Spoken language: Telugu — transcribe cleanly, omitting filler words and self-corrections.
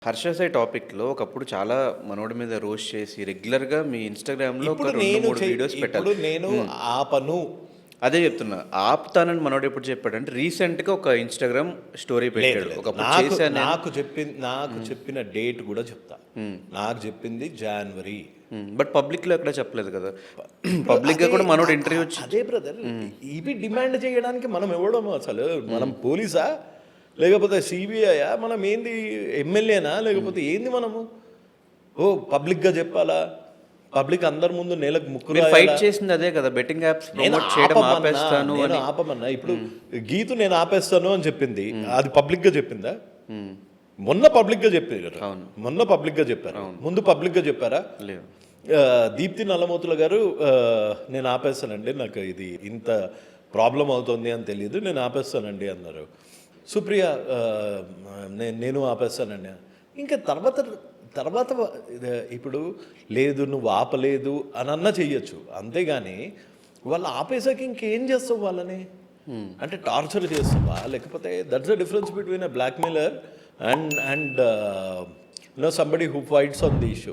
హర్ష సాయి టాపిక్‌లో ఒకప్పుడు చాలా మనోడి మీద రోస్ట్ చేసి రెగ్యులర్‌గా మీ ఇన్‌స్టాగ్రామ్‌లో ఒక ఇప్పుడు 2, నేను 3 వీడియోస్ పెట్టారు. ఇప్పుడు నేను ఆపను. అదే చెప్తున్నా. ఆపుతానని మనోడు ఎప్పుడు చెప్పాడంటే రీసెంట్‌గా ఒక ఇన్‌స్టాగ్రామ్ స్టోరీ లేదు పెట్టాడు. లేదు. ఒకప్పుడు నాకు చేశాను నేను. నాకు చెప్పిన డేట్ కూడా చెప్తా. నాకు చెప్పింది జనవరి. బట్ పబ్లిక్‌లో ఎక్కడ చెప్పలేదు కదా! పబ్లిక్‌గా కూడా మనోడు ఇంటర్వ్యూ అదే బ్రదర్, ఇవి డిమాండ్ చేయడానికి మనం ఎవడము అసలు? మనం పోలీసా, లేకపోతే సిబిఐయా, మనం ఏంది ఎమ్మెల్యేనా, లేకపోతే ఏంది మనము? ఓ పబ్లిక్గా చెప్పాలా? పబ్లిక్ అందరి ముందు నేలకు ముక్కు మీరు ఫైట్ రాయాలా? చేసింది అదే కదా! బెట్టింగ్ యాప్స్ నేను ప్రమోట్ చేయడం ఆపమన్నా, ఆపేస్తాను నేను అని. ఆపమన్నా. ఇప్పుడు గీతు నేను ఆపేస్తాను అని చెప్పింది, అది పబ్లిక్ గా చెప్పిందా? హ్మ్. మొన్న పబ్లిక్ గా చెప్పింది కదా. అవును. మొన్న పబ్లిక్ గా చెప్పారు. ముందు పబ్లిక్ గా చెప్పారా? లేదు. దీప్తి నల్లమూతుల గారు నేను ఆపేస్తానండి, నాకు ఇది ఇంత ప్రాబ్లం అవుతుంది అని తెలియదు, నేను ఆపేస్తానండి అన్నారు. సుప్రియ నేను ఆపేస్తానండి. ఇంకా తర్వాత తర్వాత ఇప్పుడు లేదు నువ్వు ఆపలేదు అని అన్నా చెయ్యొచ్చు, అంతేగాని వాళ్ళు ఆపేసాక ఇంకేం చేస్తావు వాళ్ళని? అంటే టార్చర్ చేస్తావా, లేకపోతే that's the difference between a blackmailer and somebody who fights on the issue.